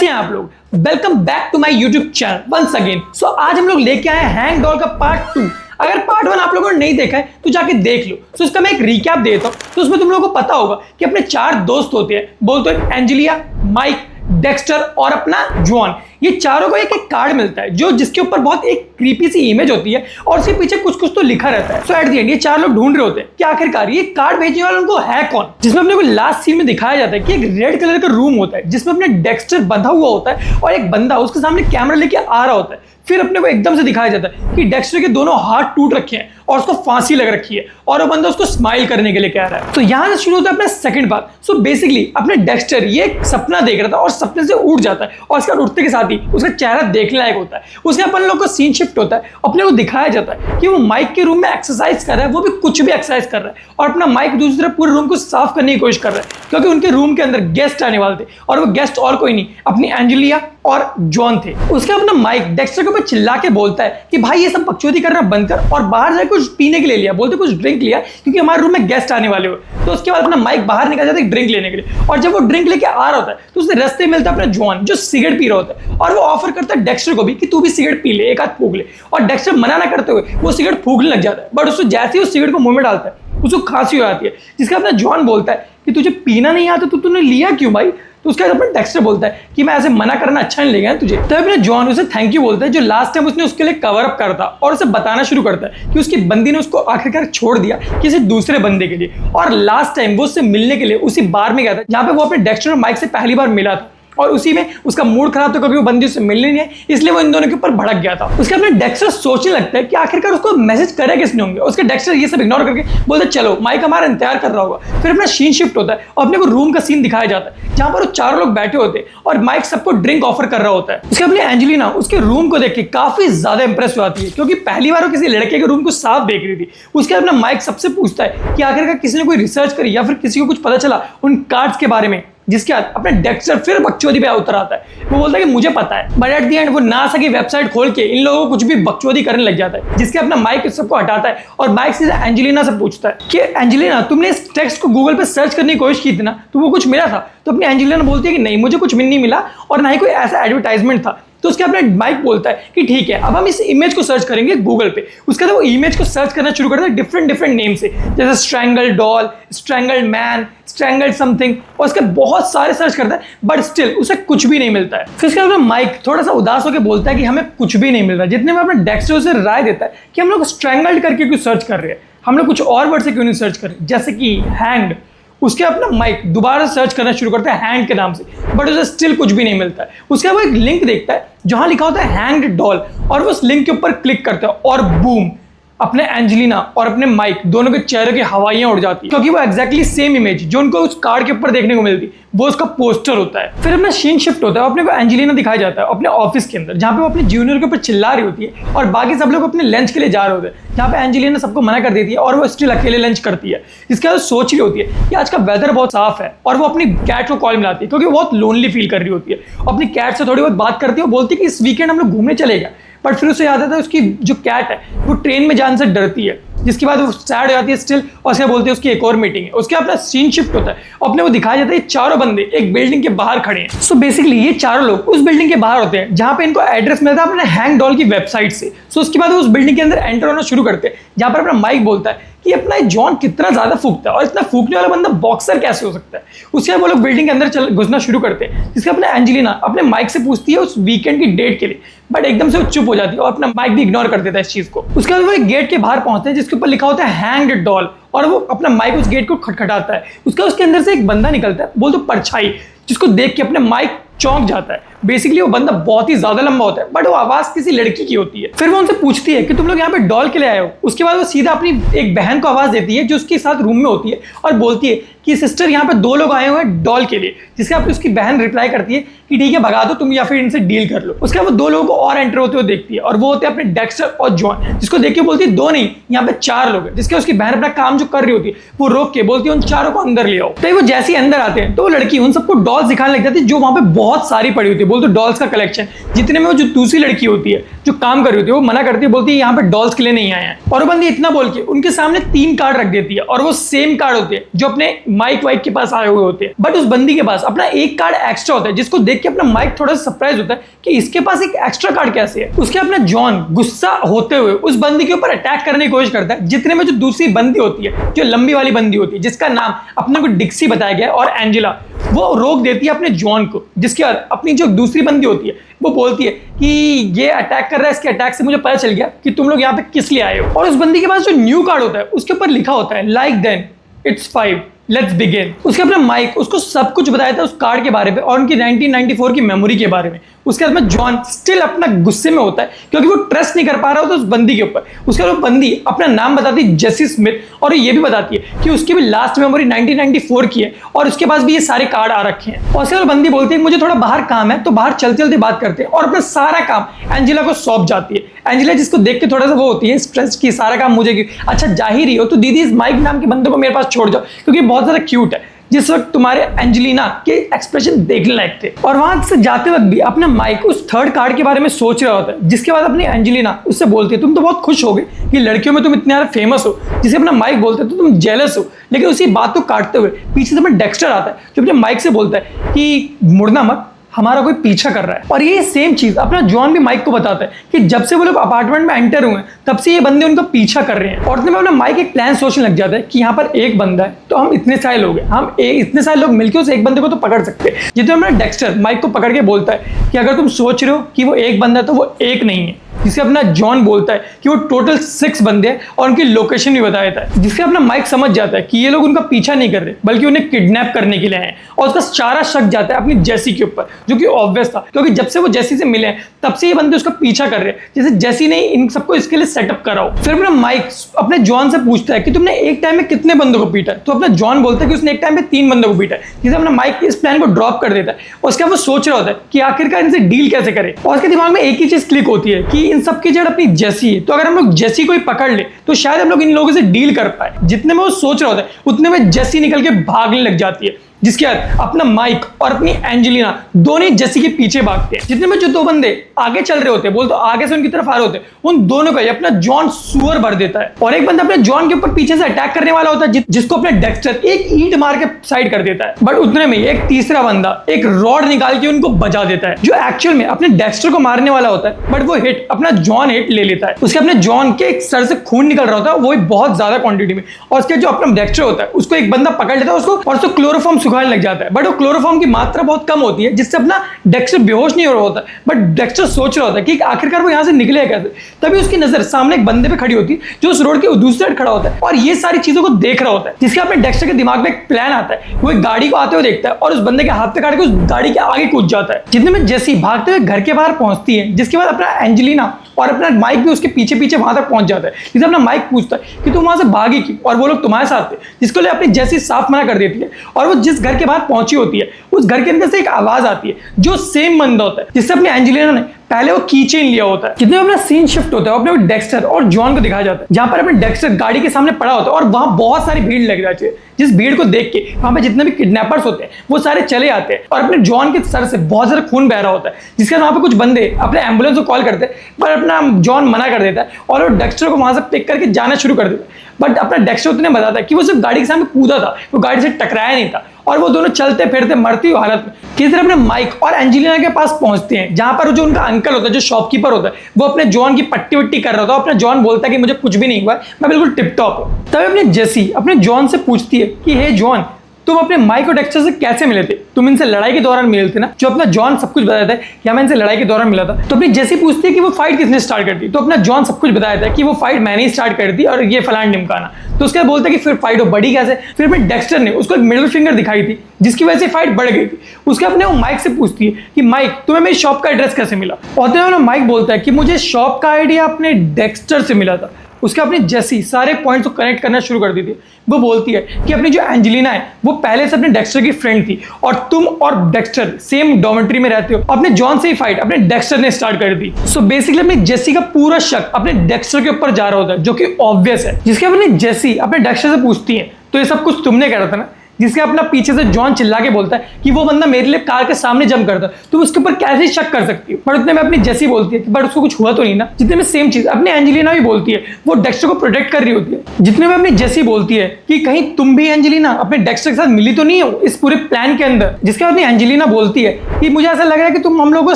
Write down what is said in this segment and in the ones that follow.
कैसे हैं आप लोग? Welcome back to my YouTube channel once again. So आज हम लोग लेके आए हैं हैंग डॉल का पार्ट 2। अगर पार्ट 1 आप लोगों ने नहीं देखा है तो जाके देख लो। सो इसका मैं एक रिकैप देता हूँ। तो उसमें तुम लोगों को पता होगा कि अपने 4 दोस्त होते हैं, बोलते हैं एंजेलिया, माइक, डेक्स्टर और अपना जॉन। ये चारों को एक एक कार्ड मिलता है जो जिसके ऊपर बहुत एक क्रीपी सी इमेज होती है और उसके पीछे कुछ कुछ तो लिखा रहता है। सो एट द एंड ये 4 लोग ढूंढ रहे होते हैं कि आखिरकार ये कार्ड भेजने वाला उनको है कौन। जिसमें अपने को लास्ट सीन में दिखाया जाता है कि एक रेड कलर का रूम होता है जिसमें अपने डेक्स्टर बंधा हुआ होता है और एक बंदा उसके सामने कैमरा लेके आ रहा होता है। फिर अपने को एकदम से दिखाया जाता है कि डेक्स्टर के दोनों हाथ टूट रखे हैं और उसको फांसी लग रखी है और वो बंदा उसको स्माइल करने के लिए कह रहा है। तो यहां से शुरू होता है अपना सेकंड पार्ट। सो बेसिकली अपने डेक्स्टर ये एक सपना देख रहा था और सपने से उठ जाता है और उसके उठते के साथ ही उसका चेहरा देखने लायक होता है। उसके अपन लोग को सीन शिफ्ट होता है, अपने को दिखाया जाता है कि वो माइक के रूम में एक्सरसाइज कर रहा है, वो भी कुछ भी एक्सरसाइज कर रहा है और अपना माइक दूसरी तरफ पूरे रूम को साफ करने की कोशिश कर रहा है क्योंकि उनके रूम के अंदर गेस्ट आने वाले थे और वो गेस्ट और कोई नहीं अपनी एंजेलिया और जॉन थे। उसके अपना माइक डेक्स्टर के ऊपर चिल्ला के बोलता है कि भाई ये सब बकचोदी करना बंद कर और बाहर जाकर कुछ पीने के लिए लिया, बोलते कुछ ड्रिंक लिया क्योंकि हमारे रूम में गेस्ट आने वाले हो। तो उसके बाद अपना माइक बाहर निकल जाता है ड्रिंक लेने के लिए और जब वो ड्रिंक लेके आ रहा होता है तो उसे रास्ते में मिलता है अपना जॉन जो सिगरेट पी रहा होता है और वो ऑफर करता है डेक्स्टर को भी कि तू भी सिगरेट पी ले, एक हाथ फूंक ले। और डेक्स्टर मना ना करते हुए वो सिगरेट फूंकने लग जाता है बट उसको जैसे ही उस सिगरेट को मुंह में डालता है उसको खांसी हो जाती है। जिसका अपना जॉन बोलता है कि तुझे पीना नहीं आता तो तूने लिया क्यों भाई? तो उसका अपना डेक्स्टर बोलता है कि मैं ऐसे मना करना अच्छा नहीं लगेगा तुझे। तो अपने जॉन उसे थैंक यू बोलता है जो लास्ट टाइम उसने उसके लिए कवर अप करा था और उसे बताना शुरू करता है कि उसकी बंदी ने उसको आखिरकार छोड़ दिया किसी दूसरे बंदे के लिए और लास्ट टाइम वो उससे मिलने के लिए उसी बार में गया था जहाँ पे वो अपने डेक्स्टर और माइक से पहली बार मिला था और उसी में उसका मूड खराब था क्योंकि वो बंदी उससे मिलने नहीं है, इसलिए वो इन दोनों के ऊपर भड़क गया था। उसके अपने डेक्स्टर सोचने लगता है कि आखिरकार उसको मैसेज करे किसने होंगे। उसके डेक्स्टर ये सब इग्नोर करके बोलते चलो माइक हमारा इंतजार कर रहा होगा। फिर अपना सीन शिफ्ट होता है और अपने को रूम का सीन दिखाया जाता है जहां पर वो 4 लोग बैठे होते हैं और माइक सबको ड्रिंक ऑफर कर रहा होता है। उसके अपनी एंजेलिना उसके रूम को देख के काफी ज्यादा इंप्रेस हो जाती है क्योंकि पहली बार वो किसी लड़के के रूम को साफ देख रही थी। उसके अपना माइक सबसे पूछता है कि आखिरकार किसी ने कोई रिसर्च करी या फिर किसी को कुछ पता चला उन कार्ड्स के बारे में। जिसके बाद अपने डेक्स्टर फिर बकचोदी पे उतर आता है। वो बोलता है कि मुझे पता है बट एट द एंड वो नासा की वेबसाइट खोल के इन लोगों को कुछ भी बकचोदी करने लग जाता है। जिसके अपना माइक सबको हटाता है और माइक से एंजेलिना से पूछता है कि एंजेलिना तुमने इस टेक्स्ट को गूगल पे सर्च करने की कोशिश की थी ना, तो वो कुछ मिला था? तो अपनी एंजेलिना बोलती है कि नहीं मुझे कुछ नहीं मिला और ना ही कोई ऐसा एडवर्टाइजमेंट था। तो उसके अपने माइक बोलता है कि ठीक है अब हम इस इमेज को सर्च करेंगे गूगल पे। उसके बाद वो इमेज को सर्च करना शुरू करता है डिफरेंट नेम से, जैसे strangle doll, strangle man, strangle something और उसके बहुत सारे सर्च करता है बट स्टिल उसे कुछ भी नहीं मिलता है। फिर उसके बाद माइक थोड़ा सा उदास होकर बोलता है कि हमें कुछ भी नहीं मिल रहा। जितने में अपने डेक्स्टर उसे राय देता है कि हम लोग स्ट्रैंगल्ड करके क्यों सर्च कर रहे हैं, हम लोग कुछ और वर्ड से क्यों नहीं सर्च कर रहे जैसे कि हैंग्ड। उसके अपना माइक दोबारा सर्च करना शुरू करता है हैंड के नाम से बट उसे स्टिल कुछ भी नहीं मिलता है। उसके बाद वो एक लिंक देखता है जहां लिखा होता है हैंग्ड डॉल और वो उस लिंक के ऊपर क्लिक करता है और बूम अपने एंजेलिना और अपने माइक दोनों के चेहरे की हवाइयां उड़ जाती है क्योंकि वो एग्जैक्टली सेम इमेज जो उनको उस कार्ड के ऊपर देखने को मिलती वो उसका पोस्टर होता है। फिर अपना सीन शिफ्ट होता है, अपने को एंजेलिना दिखाया जाता है अपने ऑफिस के अंदर जहाँ पे वो अपने जूनियर के ऊपर चिल्ला रही होती है और बाकी सब लोग अपने लंच के लिए जा रहे होते हैं जहाँ पे एंजेलिना सबको मना कर देती है और वो स्टिल अकेले लंच करती है। इसके बाद सोच रही होती है कि आज का वेदर बहुत साफ है और वो अपनी कैट को कॉल मिलाती है क्योंकि वो बहुत लोनली फील कर रही होती है। अपनी कैट से थोड़ी बहुत बात करती है और बोलती है कि इस वीकेंड हम लोग घूमने चले गए बट फिर उसे याद आता है उसकी जो कैट है वो ट्रेन में जाने से डरती है। जिसके बाद वो सैड हो जाती है स्टिल और उसके बोलते हैं उसकी एक और मीटिंग है। उसके अपना सीन शिफ्ट होता है, अपने वो दिखाया जाता है ये 4 बंदे एक बिल्डिंग के बाहर खड़े हैं। सो बेसिकली ये 4 लोग उस बिल्डिंग के बाहर होते हैं जहाँ पे इनको एड्रेस मिलता है अपने हैंग डॉल की वेबसाइट से। सो उसके बाद वो उस बिल्डिंग के अंदर एंटर होना शुरू करते हैं जहाँ पर अपना माइक बोलता है कि अपना जॉन कितना ज्यादा फूकता है और इतना फूकने वाला बंदा बॉक्सर कैसे हो सकता है। उसके बाद वो लोग बिल्डिंग के अंदर घुसना शुरू करते हैं। जिसके अपने एंजेलिना अपने माइक से पूछती है उस वीकेंड की डेट के लिए बट एकदम से वो चुप हो जाती है और अपना माइक भी इग्नोर कर देता है इस चीज को। उसके बाद वो एक गेट के बाहर पहुंचते हैं जिसके ऊपर लिखा होता है हैंग्ड डॉल और वो अपना माइक उस गेट को खटखटाता है। उसके अंदर से एक बंदा निकलता है, बोल तो परछाई, जिसको देख के अपने माइक चौंक जाता है। बेसिकली वो बंदा बहुत ही ज्यादा लंबा होता है बट वो आवाज किसी लड़की की होती है। फिर वो उनसे पूछती है कि तुम लोग यहाँ पे डॉल के लिए आए हो। उसके बाद वो सीधा अपनी एक बहन को आवाज देती है जो उसके साथ रूम में होती है और बोलती है कि सिस्टर यहाँ पे 2 लोग आए हुए हैं डॉल के लिए। जिसके बाद उसकी बहन रिप्लाई करती है कि ठीक है भगा दो तुम या फिर इनसे डील कर लो। उसके बाद वो 2 लोगों को और एंटर होते हुए देखती है और वो होते हैं अपने डेक्स्टर और जॉन, जिसको देख के बोलती है 2 नहीं यहाँ पे 4 लोग हैं। जिसके उसकी बहन अपना काम जो कर रही होती है वो रोक के बोलती है उन 4 को अंदर ले आओ। तो वो जैसे ही अंदर आते हैं तो वो लड़की उन सबको डॉल्स दिखाने लग जाती है जो वहां पे बहुत सारी पड़ी होती है, बोलते डॉल्स का कलेक्शन, जितने में वो जो दूसरी लड़की होती है जो काम कर रही होती है वो मना करती है, बोलती है यहाँ पे डॉल्स के लिए नहीं आए हैं। और वो बंदी इतना बोल के उनके सामने 3 कार्ड रख देती है और वो सेम कार्ड होते हैं जो अपने माइक वाइक के पास आए हुए होते हैं। बट उस बंदी के पास अपना एक कार्ड एक्स्ट्रा होता है, जिसको देख के अपना माइक थोड़ा सा सरप्राइज होता है कि इसके पास एक एक्स्ट्रा कार्ड कैसे है। उसके अपना जॉन गुस्सा होते हुए उस बंदी के ऊपर अटैक करने की कोशिश करता है, जितने में जो दूसरी बंदी होती है, जो लंबी वाली बंदी होती है जिसका नाम अपने को डिक्सी बताया गया है और एंजेला, वो रोक देती है अपने जॉन को। जिसके बाद अपनी जो दूसरी बंदी होती है वो बोलती है कि ये अटैक कर रहा है, इसके अटैक से मुझे पता चल गया कि तुम लोग यहाँ पे किस लिए आए हो। और उस बंदी के पास जो न्यू कार्ड होता है उसके ऊपर लिखा होता है like then it's 5 let's begin. उसके अपना माइक उसको सब कुछ बताया था उस कार्ड के बारे में और उनकी 1994 की मेमोरी के बारे में। उसके बाद में जॉन स्टिल अपना गुस्से में होता है क्योंकि वो ट्रस्ट नहीं कर पा रहा होता उस बंदी के ऊपर। उसके बाद बंदी अपना नाम बताती है जेसी स्मिथ और ये भी बताती है कि उसकी भी लास्ट मेमोरी 1994 की है और उसके पास भी ये सारे कार्ड आ रखे हैं। और उसके बाद बंदी बोलती है मुझे थोड़ा बाहर काम है, तो बाहर चलते चलते बात करते हैं और अपना सारा काम एंजेला को सौंप जाती है। एंजेला जिसको देख के थोड़ा सा वो होती है स्ट्रेस की, सारा काम मुझे क्यों, अच्छा जा ही रही हो तो दीदी इस माइक नाम के बंदे को मेरे पास छोड़ जाओ क्योंकि बहुत ज्यादा क्यूट है। जिस वक्त तुम्हारे एंजेलिना के एक्सप्रेशन देखने लायक थे। और वहां से जाते वक्त भी अपना माइक उस थर्ड कार्ड के बारे में सोच रहा होता है, जिसके बाद अपनी एंजेलिना उससे बोलती है तुम तो बहुत खुश हो गए कि लड़कियों में तुम इतने ज्यादा फेमस हो, जिसे अपना माइक बोलते तो तुम जेलस हो। लेकिन उसी बात को काटते हुए पीछे से अपना डेक्स्टर आता है जो अपने माइक से बोलता है कि मुड़ना मत, हमारा कोई पीछा कर रहा है। और ये सेम चीज अपना जॉन भी माइक को बताता है कि जब से वो लोग अपार्टमेंट में एंटर हुए तब से ये बंदे उनका पीछा कर रहे हैं। और उतने में अपना माइक एक प्लान सोचने लग जाता है कि यहाँ पर एक बंदा है तो हम इतने सारे लोग हैं, हम इतने सारे लोग मिलकर उस एक बंदे को तो पकड़ सकते हैं। जितने में डेक्स्टर माइक को पकड़ के बोलता है कि अगर तुम सोच रहे हो कि वो एक बंदा है तो वो एक नहीं है। जिसे अपना जॉन बोलता है कि वो टोटल 6 बंदे हैं और उनकी लोकेशन भी बताया था, जिससे अपना माइक समझ जाता है कि ये लोग उनका पीछा नहीं कर रहे बल्कि उन्हें किडनैप करने के लिए आए हैं। और उसका सारा शक जाता है अपनी जेसी के ऊपर, जो कि ऑब्वियस था क्योंकि जब से वो जेसी से मिले हैं तब से ये बंदे उसका पीछा कर रहे हैं, जैसे जेसी ने इन सबको इसके लिए सेटअप करा हो। फिर अपना माइक अपने जॉन से पूछता है कि तुमने एक टाइम में कितने बंदों को पीटा है, तो अपना जॉन बोलता है कि उसने एक टाइम में 3 बंदों को पीटा है। जिसे अपना माइक इस प्लान को ड्रॉप कर देता है और उसके बाद वो सोच रहा होता है कि आखिरकार इनसे डील कैसे करे। और उसके दिमाग में एक ही चीज क्लिक होती है कि इन सबकी जड़ अपनी जेसी है, तो अगर हम लोग जेसी को ही पकड़ ले तो शायद हम लोग इन लोगों से डील कर पाए। जितने में वो सोच रहा होता है उतने में जेसी निकल के भागने लग जाती है, जिसके बाद अपना माइक और अपनी एंजेलिना दोनों ही जेसी के पीछे भागते हैं। जितने में जो 2 बंदे आगे चल रहे होते हैं, बोल तो आगे से उनकी तरफ आ रहे होते हैं, उन दोनों का अपना जॉन सुअर भर देता है। और एक बंदा अपने जॉन के ऊपर पीछे से अटैक करने वाला होता है, जिसको अपने डेक्स्टर एक ईंट मार के साइड कर देता है। बट उतने में एक तीसरा बंदा एक रॉड निकाल के उनको बचा देता है, जो एक्चुअल में अपने डेक्स्टर को मारने वाला होता है। बट वो हिट अपना जॉन हिट ले लेता है। उसके अपने जॉन के एक सर से खून निकल रहा होता है, वो भी बहुत ज्यादा क्वांटिटी में। और उसके जो अपना डेक्स्टर होता है उसको एक बंदा पकड़ लेता है उसको और उसको क्लोरोफॉर्म सुखाने लग जाता है। बट वो क्लोरोफॉर्म की मात्रा बहुत कम होती है, जिससे अपना डेक्स्टर बेहोश नहीं हो रहा होता। बट डेक्स्टर सोच रहा होता है कि आखिरकार वो यहाँ से निकले कैसे। तभी उसकी नजर सामने एक बंदे पे खड़ी होती है जो उस रोड के दूसरे साइड खड़ा होता है और ये सारी चीजों को देख रहा होता है। जिसके अपने डेक्स्टर के दिमाग में एक प्लान आता है, वो एक गाड़ी को आते हुए देखता है और उस बंदे के हाथ पे काट के उस गाड़ी के आगे कूद जाता है। जितने में जेसी भागते हुए घर के बाहर पहुंचती है, जिसके बाद अपना एंजेलिना और अपना माइक भी उसके पीछे पीछे वहां तक पहुंच जाता है। जिसे अपना माइक पूछता है कि तुम वहां से भागी क्यों और वो लोग तुम्हारे साथ थे, जिसको लिए अपनी जेसी साफ मना कर देती है। और वो जिस घर के बाहर पहुंची होती है उस घर के अंदर से एक आवाज आती है जो सेम बंदा होता है जिससे अपने एंजेलिना ने पहले वो कीचेन लिया होता है। जितने अपना सीन शिफ्ट होता है अपने डेक्स्टर और जॉन को दिखाया जाता है, जहां पर अपने डेक्स्टर गाड़ी के सामने पड़ा होता है और वहां बहुत सारी भीड़ लग जाती है। जिस भीड़ को देख के वहां पे जितने भी किडनैपर्स होते हैं वो सारे चले आते हैं और अपने जॉन के सर से बहुत सारा खून बह रहा होता है। जिसके वहां पे कुछ बंदे अपने एम्बुलेंस को कॉल करते हैं, पर अपना जॉन मना कर देता है और वो डेक्स्टर को वहां से पिक करके जाना शुरू कर देता है। बट अपना डेक्स्टर उतने बताता है कि वो सिर्फ गाड़ी के सामने कूदा था, वो गाड़ी से टकराया नहीं था और वो दोनों चलते फिरते मरती हुई हालत में किसी तरह अपने माइक और एंजेलिना के पास पहुंचते हैं, जहां पर जो उनका अंकल होता है, जो शॉपकीपर होता है, वो अपने जॉन की पट्टी वट्टी कर रहा था। अपना जॉन बोलता है कि मुझे कुछ भी नहीं हुआ, मैं बिल्कुल टिप टॉप हूं। तभी अपनी जेसी अपने जॉन से पूछती है कि हे जॉन, तुम अपने माइक और डेक्स्टर से कैसे मिले थे? तुम इनसे लड़ाई के दौरान मिले थे ना? जो अपना जॉन सब कुछ बताया था कि मैं इनसे लड़ाई के दौरान मिला था। तो अपनी जेसी पूछती है कि वो फाइट किसने स्टार्ट कर दी? तो अपना जॉन सब कुछ बताया था कि वो फाइट मैंने ही स्टार्ट कर दी और ये फलान ढिमकाना। तो उसके बाद बोलता है कि फिर फाइट बड़ी कैसे? फिर अपने डेक्स्टर ने उसको एक मिडिल फिंगर दिखाई थी जिसकी वजह से फाइट बढ़ गई थी। उसके अपने वो माइक से पूछती है कि माइक, तुम्हें मेरी शॉप का एड्रेस कैसे मिला? और माइक बोलता है कि मुझे शॉप का आइडिया अपने डेक्स्टर से मिला था। उसके अपनी जेसी सारे पॉइंट्स को कनेक्ट करना शुरू कर दी थी। वो बोलती है कि अपनी जो एंजेलिना है वो पहले से अपने डेक्स्टर की फ्रेंड थी और तुम और डेक्स्टर सेम डॉर्मेट्री में रहते हो। अपने जॉन से ही फाइट अपने डेक्स्टर ने स्टार्ट कर दी। सो बेसिकली अपनी जेसी का पूरा शक अपने डेक्स्टर के ऊपर जा रहा होता है, जो कि ऑब्वियस है। जिसके अपनी जेसी अपने डेक्स्टर से पूछती है, तो ये सब कुछ तुमने करा था ना? जिसके अपना पीछे से जॉन चिल्ला के बोलता है कि वो बंदा मेरे लिए कार के सामने जंप करता है, तुम उसके ऊपर कैसे शक कर सकती हो। बट उतने में अपनी जेसी बोलती है कि बट उसको कुछ हुआ तो नहीं ना। जितने में सेम चीज अपनी एंजेलिना भी बोलती है, वो डेक्स्टर को प्रोटेक्ट कर रही होती है। जितने में अपनी जेसी बोलती है कि कहीं तुम भी एंजेलिना अपने डेक्स्टर के साथ मिली तो नहीं हो इस पूरे प्लान के अंदर। जिसके अपनी एंजेलिना बोलती है कि मुझे ऐसा लग रहा है कि तुम हम लोगों को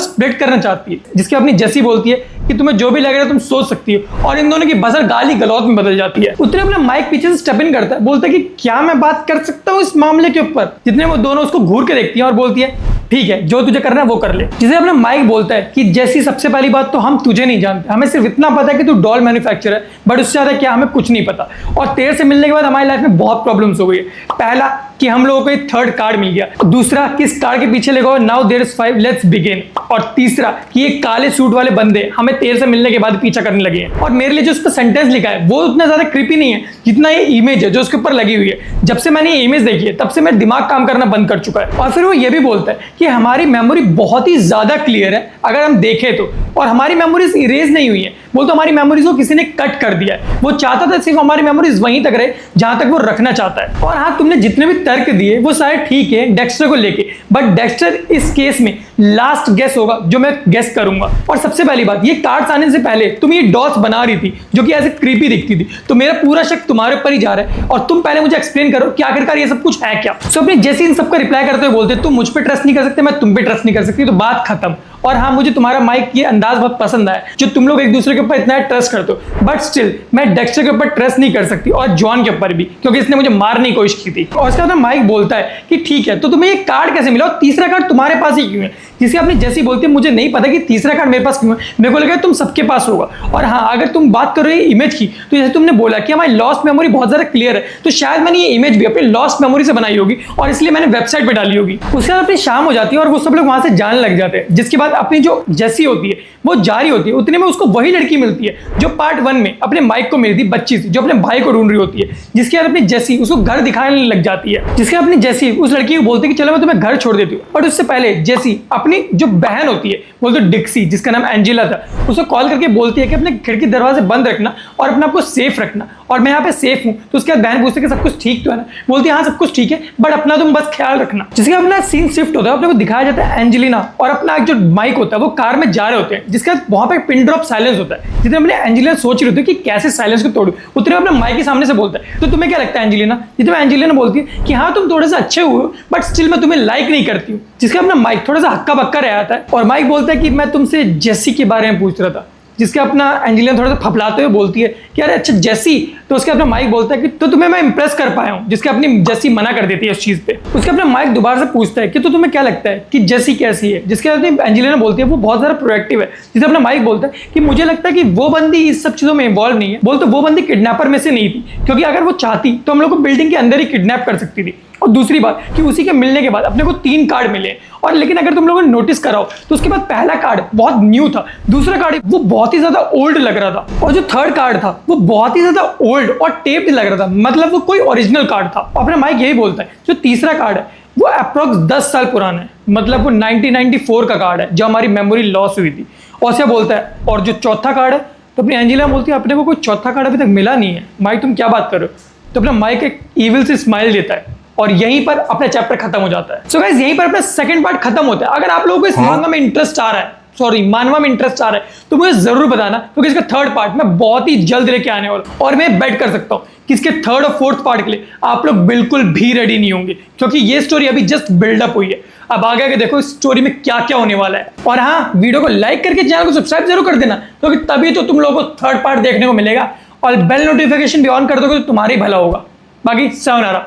स्प्लिट करना चाहती है। जिसके अपनी जेसी बोलती है कि तुम्हें जो भी लग रहा है तुम सोच सकती हो, और इन दोनों की बजर गाली गलौज में बदल जाती है। उतने अपना माइक पीछे से स्टेप इन करता है, बोलता है कि क्या मैं बात कर सकता हूँ इस मामले के ऊपर। जितने वो दोनों उसको घूर के देखती है और बोलती है ठीक है, जो तुझे करना है वो कर ले। जिसे अपना माइक बोलता है कि जैसी सबसे पहली बात तो हम तुझे नहीं जानते, हमें सिर्फ इतना पता है कि तू डॉल मैन्युफैक्चरर है, बट उससे ज्यादा क्या हमें कुछ नहीं पता। और तेरे से मिलने के बाद हमारी लाइफ में बहुत प्रॉब्लम्स हो गई है। पहला कि हम लोगों को एक थर्ड कार्ड मिल गया, दूसरा कि इस कार्ड के पीछे लगा now there is 5 let's begin, और तीसरा कि ये काले सूट वाले बंदे हमें तेरे से मिलने के बाद पीछा करने लगे हैं। और मेरे लिए जो उस पर सेंटेंस लिखा है वो उतना ज्यादा क्रीपी नहीं है जितना ये इमेज है जो उसके ऊपर लगी हुई है। जब से मैंने ये इमेज देखी है तब से मेरा दिमाग काम करना बंद कर चुका है। और फिर वो ये भी बोलता है कि हमारी मेमोरी बहुत ही ज्यादा क्लियर है अगर हम देखें तो, और हमारी मेमोरीज इरेज नहीं हुई है। बोल तो हमारी मेमोरीज को किसी ने कट कर दिया है। वो चाहता था सिर्फ हमारी मेमोरीज वहीं तक रहे जहां तक वो रखना चाहता है। और हाँ, तुमने जितने भी तर्क दिए वो सारे ठीक है डेक्स्टर को लेके, बट डेक्स्टर इस केस में लास्ट गेस होगा जो मैं गेस करूंगा। और सबसे पहली बात, ये कार्ड्स आने से पहले तुम ये डॉट्स बना रही थी जो कि ऐसे क्रीपी दिखती थी, तो मेरा पूरा शक तुम्हारे ऊपर ही जा रहा है। और तुम पहले मुझे एक्सप्लेन करो कि आखिरकार ये सब कुछ है क्या। सो अपने जैसे इन सबका रिप्लाई करते हुए बोलते तुम मुझ पर ट्रस्ट नहीं कर सकते, मैं तुम पे ट्रस्ट नहीं कर सकती, तो बात खत्म। और हाँ, मुझे तुम्हारा माइक ये अंदाज बहुत पसंद आया जो तुम लोग एक दूसरे के ऊपर इतना ट्रस्ट करते हो, बट स्टिल मैं डेक्स्टर के ऊपर ट्रस्ट नहीं कर सकती, और जॉन के ऊपर भी, क्योंकि इसने मुझे मारने की कोशिश की थी। और उसके बाद माइक बोलता है कि ठीक है, तो तुम्हें ये कार्ड कैसे मिला और तीसरा कार्ड तुम्हारे पास ही क्यों है। जिसे अपनी जैसी बोलती है मुझे नहीं पता कि तीसरा कार्ड मेरे पास क्यों है, मेरे को लगा तुम सबके पास होगा। और हाँ, अगर तुम बात कर रहे हो इमेज की, तो जैसे तुमने बोला कि हमारी लॉस्ट मेमोरी बहुत ज्यादा क्लियर है, तो शायद मैंने ये इमेज भी अपनी लॉस्ट मेमोरी से बनाई होगी और इसलिए मैंने वेबसाइट पे डाली होगी। उसके बाद अपनी शाम हो जाती है और वो सब लोग वहां से जाने लग जाते हैं। जिसके बाद अपनी जो जैसी होती है वो जारी होती है। उतने में उसको वही लड़की मिलती है जो पार्ट 1 में अपने माइक को मिली थी, बच्ची थी जो अपने भाई को ढूंढ रही होती है। जिसके बाद अपनी जैसी उसको घर दिखाने लग जाती है। जिसके अपनी जैसी उस लड़की को बोलती है कि चलो मैं तुम्हें घर छोड़ देती हूँ, बट उससे पहले जैसी अपनी जो बहन होती है बोलते डिक्सी, जिसका नाम एंजेला था, उसको कॉल करके बोलती है कि अपने खिड़की दरवाजे बंद रखना और अपने आपको सेफ रखना, और मैं यहाँ पे सेफ हूँ। तो उसके बाद बहन पूछती है कि सब कुछ ठीक तो है ना, बोलती है हाँ सब कुछ ठीक है, बट अपना तुम बस ख्याल रखना। जिसके अपना सीन शिफ्ट होता है, अपने को दिखाया जाता है एंजेलिना और अपना एक जो माइक होता है वो कार में जा रहे होते हैं। जिसके बाद वहां पे पिन ड्रॉप साइलेंस होता है। जितने अपने एंजेलिना सोच रही होती है कि कैसे साइलेंस को तोड़ू, उतने अपने माइक के सामने से बोलता है तो तुम्हें क्या लगता है एंजेलिना। जितने एंजेलिना बोलती है कि हाँ तुम थोड़े से अच्छे हुए, बट स्टिल मैं तुम्हें लाइक नहीं करती हूँ। जिसका अपना माइक थोड़ा सा हक्का बक्का रह आता है और माइक बोलता है कि मैं तुमसे जेसी के बारे में पूछ रहा था। जिसके अपना एंजेलिना थोड़ा सा फपलाते हुए बोलती है कि अरे अच्छा जेसी, तो उसके अपना माइक बोलता है कि तो तुम्हें मैं इंप्रेस कर पाया हूँ। जिसके अपनी जेसी मना कर देती है उस चीज पे। उसके अपना माइक दोबारा से पूछता है कि तो तुम्हें क्या लगता है कि जेसी कैसी है। जिसके अपनी एंजेलिना बोलती है वो बहुत ज्यादा प्रोएक्टिव है। जिसे अपना माइक बोलता है कि मुझे लगता है कि वो बंदी इस सब चीजों में इन्वॉल्व नहीं है। बोलते वो बंदी किडनैपर में से नहीं थी, क्योंकि अगर वो चाहती तो हम लोग को बिल्डिंग के अंदर ही किडनैप कर सकती थी। और दूसरी बात कि उसी के मिलने के बाद अपने को 3 कार्ड मिले, और लेकिन अगर तुम लोगों ने नोटिस करा हो तो उसके बाद पहला कार्ड बहुत न्यू था, दूसरा कार्ड वो बहुत ही ज्यादा ओल्ड लग रहा था, और जो थर्ड कार्ड था वो बहुत ही ज्यादा ओल्ड और टेप्ड लग रहा था, मतलब वो कोई ओरिजिनल कार्ड था। अपना माइक यही बोलता है जो तीसरा कार्ड है वो अप्रोक्स 10 साल पुराना है, मतलब वो 1994 का कार्ड है जो हमारी मेमोरी लॉस हुई थी। और से बोलता है और जो चौथा कार्ड है, तो अपनी एंजेला बोलती है अपने को कोई चौथा कार्ड अभी तक मिला नहीं है। माइक तुम क्या बात कर रहे हो। तो अपना माइक एक ईविल से स्माइल देता है और यहीं पर अपना चैप्टर खत्म हो जाता है। सो गाइस, यहीं पर अपना सेकंड पार्ट खत्म होता है। अगर आप लोगों को इस मांगा में इंटरेस्ट आ रहा है, मानवा में इंटरेस्ट आ रहा है, तो मुझे जरूर बताना, क्योंकि इसका थर्ड पार्ट मैं बहुत ही जल्द लेके आने वाला हूं। और मैं बेट कर सकता हूं कि इसके थर्ड और फोर्थ पार्ट के लिए आप लोग बिल्कुल भी रेडी नहीं होंगे, क्योंकि ये स्टोरी अभी जस्ट बिल्डअप हुई है। अब आगे आगे देखो इस स्टोरी में क्या क्या होने वाला है। और हाँ, वीडियो को लाइक करके चैनल को सब्सक्राइब जरूर कर देना, क्योंकि तभी तो तुम लोगों को थर्ड पार्ट देखने को मिलेगा। और बेल नोटिफिकेशन भी ऑन कर दोगे तो तुम्हारा ही भला होगा। बाकी सवनारा।